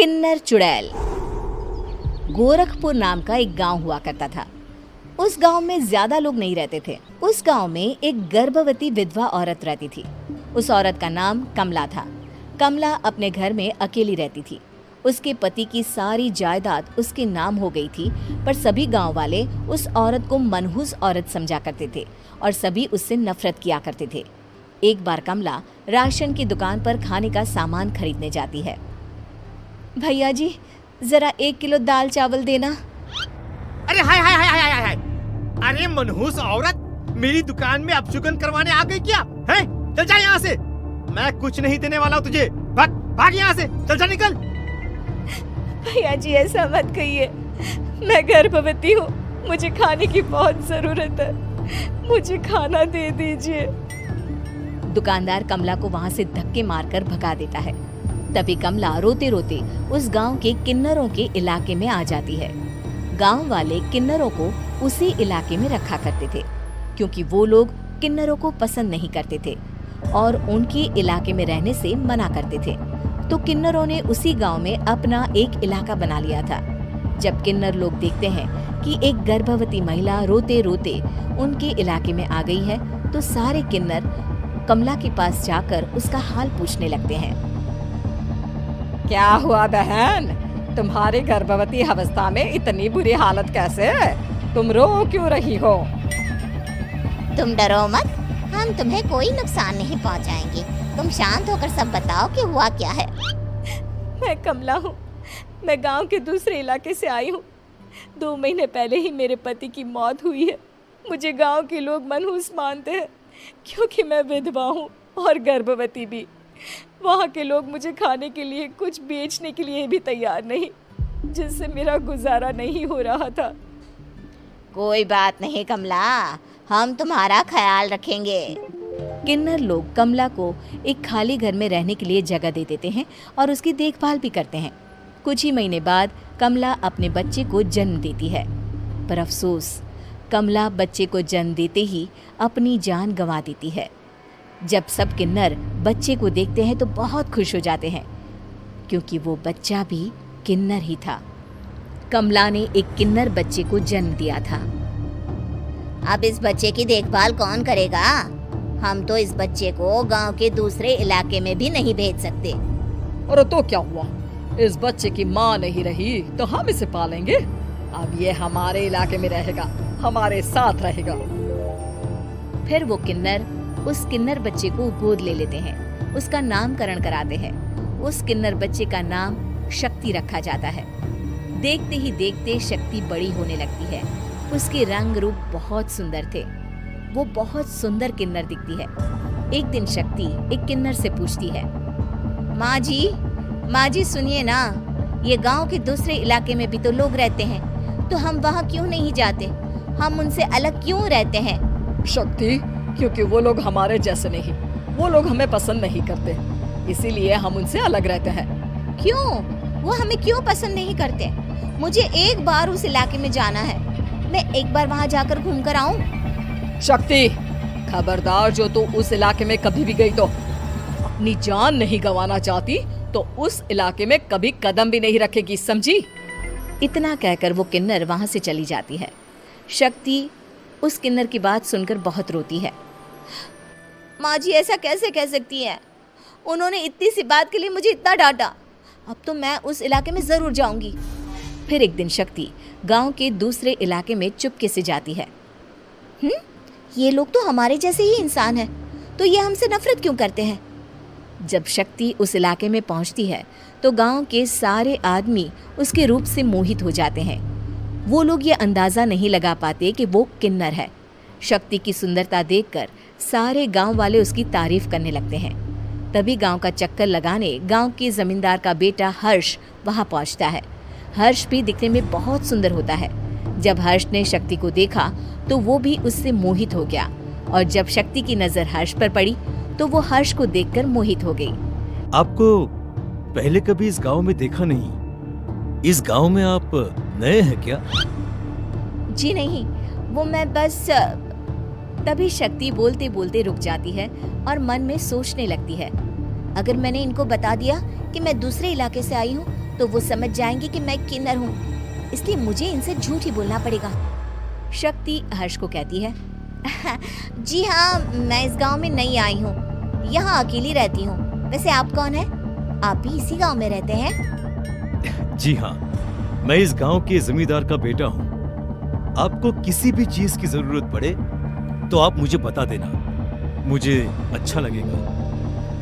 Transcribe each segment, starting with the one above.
किन्नर चुड़ैल। गोरखपुर नाम का एक गांव हुआ करता था। उस गांव में ज्यादा लोग नहीं रहते थे। उस गांव में एक गर्भवती विधवा औरत रहती थी। उस औरत का नाम कमला था। कमला अपने घर में अकेली रहती थी। उसके पति की सारी जायदाद उसके नाम हो गई थी, पर सभी गांव वाले उस औरत को मनहूस औरत समझा करते थे और सभी उससे नफरत किया करते थे। एक बार कमला राशन की दुकान पर खाने का सामान खरीदने जाती है। भैया जी, जरा 1 किलो दाल चावल देना। अरे हाय हाय हाय हाय हाय! अरे मनहूस औरत, मेरी दुकान में अपशुगन करवाने आ गई क्या? हैं? चल जा यहाँ से, मैं कुछ नहीं देने वाला हूँ तुझे। भाग भाग यहाँ से, चल जा निकल। भैया जी, ऐसा मत कहिए, मैं गर्भवती हूँ, मुझे खाने की बहुत जरूरत है, मुझे खाना दे दीजिए। दुकानदार कमला को वहाँ से धक्के मारकर भगा देता है। तभी कमला रोते रोते उस गांव के किन्नरों के इलाके में आ जाती है। गांव वाले किन्नरों को उसी इलाके में रखा करते थे, क्योंकि वो लोग किन्नरों को पसंद नहीं करते थे और उनके इलाके में रहने से मना करते थे। तो किन्नरों ने उसी गांव में अपना एक इलाका बना लिया था। जब किन्नर लोग देखते हैं कि एक गर्भवती महिला रोते रोते उनके इलाके में आ गई है, तो सारे किन्नर कमला के पास जाकर उसका हाल पूछने लगते हैं। क्या हुआ बहन, तुम्हारी गर्भवती अवस्था में इतनी बुरी हालत कैसे है? तुम रो क्यों रही हो? तुम डरो मत, हम तुम्हें कोई नुकसान नहीं पहुंचाएंगे। तुम शांत होकर सब बताओ कि हुआ क्या है। मैं कमला हूँ, मैं गांव के दूसरे इलाके से आई हूँ। 2 महीने पहले ही मेरे पति की मौत हुई है। मुझे गांव के लोग मनहूस मानते हैं, क्योंकि मैं विधवा हूँ और गर्भवती भी। वहाँ के लोग मुझे खाने के लिए कुछ बेचने के लिए भी तैयार नहीं, जिससे मेरा गुजारा नहीं हो रहा था। कोई बात नहीं कमला, हम तुम्हारा ख्याल रखेंगे। किन्नर लोग कमला को एक खाली घर में रहने के लिए जगह दे देते हैं और उसकी देखभाल भी करते हैं। कुछ ही महीने बाद कमला अपने बच्चे को जन्म देती है, पर अफसोस, कमला बच्चे को जन्म देते ही अपनी जान गंवा देती है। जब सब किन्नर बच्चे को देखते हैं तो बहुत खुश हो जाते हैं, क्योंकि वो बच्चा भी किन्नर ही था। कमला ने एक किन्नर बच्चे को जन्म दिया था। अब इस बच्चे की देखभाल कौन करेगा? हम तो इस बच्चे को गांव के दूसरे इलाके में भी नहीं भेज सकते। और तो क्या हुआ, इस बच्चे की माँ नहीं रही तो हम इसे पालेंगे। अब ये हमारे इलाके में रहेगा, हमारे साथ रहेगा। फिर वो किन्नर उस किन्नर बच्चे को गोद ले लेते हैं, उसका नामकरण कराते हैं। उस किन्नर बच्चे का नाम शक्ति रखा जाता है। देखते ही देखते शक्ति बड़ी होने लगती है। उसके रंग रूप बहुत सुंदर थे। वो बहुत सुंदर किन्नर दिखती है। एक दिन शक्ति एक किन्नर से पूछती है, माँ जी सुनिए ना, ये गांव के दूसरे इलाके में भी तो लोग रहते हैं, तो हम वहाँ क्यों नहीं जाते? हम उनसे अलग क्यों रहते हैं? शक्ति, क्योंकि वो लोग हमारे जैसे नहीं, वो लोग हमें पसंद नहीं करते, इसीलिए हम उनसे अलग रहते हैं। क्यों? वो हमें क्यों पसंद नहीं करते? मुझे एक बार उस इलाके में जाना है, मैं एक बार वहाँ जाकर घूम कर आऊँ। शक्ति, खबरदार, जो तू उस इलाके में कभी भी गई तो अपनी जान नहीं गंवाना चाहती तो उस इलाके में कभी कदम भी नहीं रखेगी, समझी? इतना कहकर वो किन्नर वहाँ से चली जाती है। शक्ति उस किन्नर की बात सुनकर बहुत रोती है। माँ जी, ऐसा कैसे कह सकती हैं? उन्होंने इतनी सी बात के लिए मुझे इतना डांटा। अब तो मैं उस इलाके में जरूर जाऊंगी। फिर एक दिन शक्ति गांव के दूसरे इलाके में चुपके से जाती है। ये लोग तो हमारे जैसे ही इंसान हैं, तो ये हमसे नफरत क्यों करते हैं? जब शक्ति उस इलाके में पहुंचती है तो गांव के सारे आदमी उसके रूप से मोहित हो जाते हैं। वो लोग ये अंदाजा नहीं लगा पाते कि वो किन्नर है। शक्ति की सुंदरता देखकर सारे गांव वाले उसकी तारीफ करने लगते हैं। तभी गांव का चक्कर लगाने गांव के जमींदार का बेटा हर्ष वहां पहुंचता है। हर्ष भी दिखने में बहुत सुंदर होता है। जब हर्ष ने शक्ति को देखा तो वो भी उससे मोहित हो गया, और जब शक्ति की नजर हर्ष पर पड़ी तो वो हर्ष को देखकर मोहित हो गई। आपको पहले कभी इस गांव में देखा नहीं। इस गांव में आप नए हैं क्या? जी नहीं, वो मैं बस। तभी शक्ति बोलते बोलते रुक जाती है और मन में सोचने लगती है, अगर मैंने इनको बता दिया कि मैं दूसरे इलाके से आई हूँ तो वो समझ जाएंगे कि मैं किन्नर हूँ, इसलिए मुझे इनसे झूठ ही बोलना पड़ेगा। शक्ति हर्ष को कहती है, जी हाँ, मैं इस गांव में नई आई हूँ, यहाँ अकेली रहती हूँ। वैसे आप कौन है? आप भी इसी गांव में रहते हैं? जी हाँ, मैं इस गांव के जमींदार का बेटा हूँ। आपको किसी भी चीज की जरूरत पड़े तो आप मुझे बता देना, मुझे अच्छा लगेगा।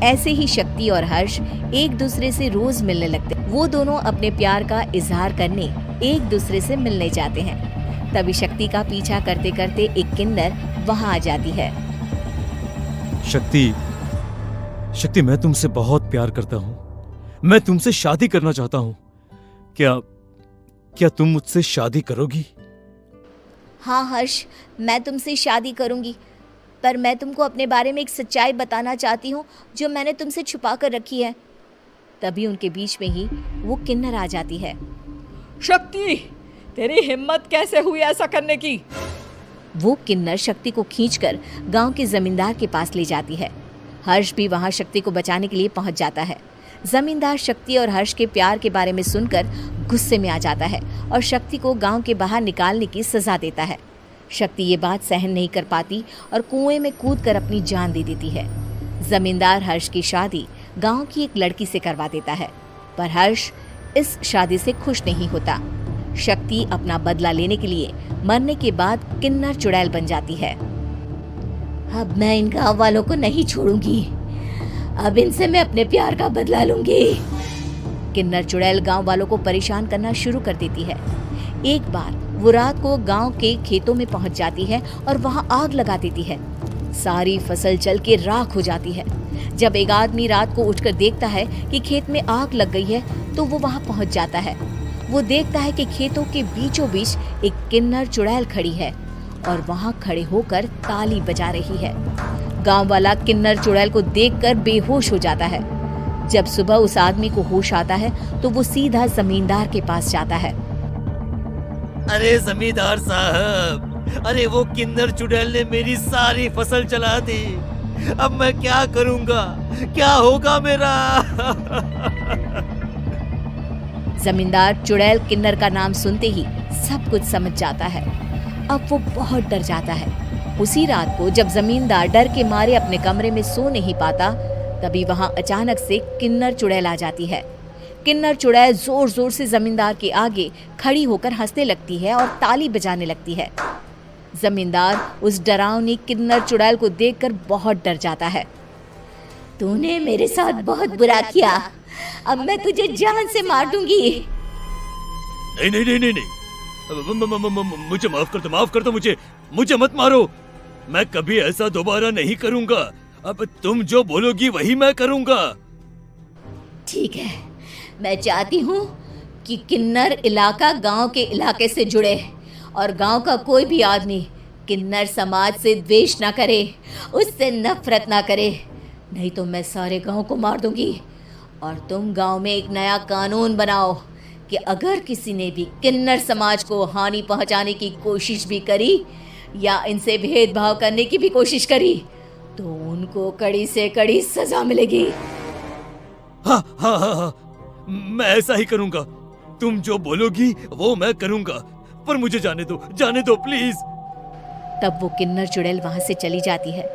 ऐसे ही शक्ति और हर्ष एक दूसरे से रोज मिलने लगते। वो दोनों अपने प्यार का इजहार करने एक दूसरे से मिलने जाते हैं। तभी शक्ति का पीछा करते करते एक किन्नर वहां आ जाती है। शक्ति, मैं तुमसे बहुत प्यार करता हूँ। मैं तुमसे शादी करना चाहता हूँ। क्या तुम मुझसे शादी करोगी? हाँ हर्ष, मैं तुमसे शादी करूंगी, पर मैं तुमको अपने बारे में एक सच्चाई बताना चाहती हूँ जो मैंने तुमसे छुपा कर रखी है। तभी उनके बीच में ही वो किन्नर आ जाती है। शक्ति, तेरी हिम्मत कैसे हुई ऐसा करने की? वो किन्नर शक्ति को खींचकर गांव के जमींदार के पास ले जाती है। हर्ष भी वहां शक्ति को बचाने के लिए पहुंच जाता है। जमींदार शक्ति और हर्ष के प्यार के बारे में सुनकर गुस्से में आ जाता है और शक्ति को गांव के बाहर निकालने की सजा देता है। शक्ति ये बात सहन नहीं कर पाती और कुएं में कूदकर अपनी जान दे देती है। जमींदार हर्ष की शादी गांव की एक लड़की से करवा देता है, पर हर्ष इस शादी से खुश नहीं होता। शक्ति अपना बदला लेने के लिए मरने के बाद किन्नर चुड़ैल बन जाती है। अब मैं इन गांव वालों को नहीं छोड़ूंगी, अब इनसे मैं अपने प्यार का बदला लूंगी। किन्नर चुड़ैल गांव वालों को परेशान करना शुरू कर देती है। एक बार वो रात को गांव के खेतों में पहुंच जाती है और वहां आग लगा देती है। सारी फसल जल के राख हो जाती है। जब एक आदमी रात को उठकर देखता है कि खेत में आग लग गई है तो वो वहां पहुंच जाता है। वो देखता है कि खेतों के बीचों बीच एक किन्नर चुड़ैल खड़ी है और वहां खड़े होकर ताली बजा रही है। गांव वाला किन्नर चुड़ैल को देखकर बेहोश हो जाता है। जब सुबह उस आदमी को होश आता है तो वो सीधा जमींदार के पास जाता है। अरे जमींदार साहब, अरे वो किन्नर चुड़ैल ने मेरी सारी फसल जला दी। अब मैं क्या करूंगा? क्या होगा मेरा? जमींदार चुड़ैल किन्नर का नाम सुनते ही सब कुछ समझ जाता है। अब वो बहुत डर जाता है। उसी रात को जब जमींदार डर के मारे अपने कमरे में सो नहीं पाता, तभी वहां अचानक से किन्नर चुड़ैल आ जाती है। किन्नर चुड़ैल जोर जोर से जमींदार के आगे खड़ी होकर हंसने लगती है और ताली बजाने लगती है। जमींदार उस डरावनी किन्नर चुड़ैल को देखकर बहुत डर जाता है। तूने मेरे साथ बहुत बुरा किया, अब मैं तुझे जान से मार दूंगी। नहीं नहीं नहीं नहीं नहीं, मुझे माफ कर दो, मुझे मत मारो। मैं कभी ऐसा दोबारा नहीं करूंगा। अब तुम जो बोलोगी वही मैं करूंगा। ठीक है, मैं चाहती हूँ कि किन्नर इलाका गांव के इलाके से जुड़े और गांव का कोई भी आदमी किन्नर समाज से द्वेष ना करे, उससे नफरत ना करे, नहीं तो मैं सारे गांव को मार दूंगी। और तुम गांव में एक नया कानून बनाओ कि अगर किसी ने भी किन्नर समाज को हानि पहुंचाने की कोशिश भी करी या इनसे भेदभाव करने की भी कोशिश करी तो उनको कड़ी से कड़ी सजा मिलेगी। हाँ हाँ हाँ हाँ, मैं ऐसा ही करूंगा। तुम जो बोलोगी वो मैं करूंगा, पर मुझे जाने दो प्लीज। तब वो किन्नर चुड़ैल वहां से चली जाती है।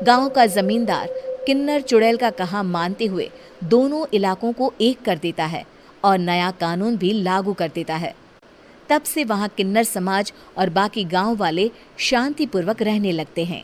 गांव का जमींदार किन्नर चुड़ैल का कहा मानते हुए दोनों इलाकों को एक कर देता है और नया कानून भी लागू कर देता है। तब से वहां किन्नर समाज और बाकी गांव वाले शांतिपूर्वक रहने लगते हैं।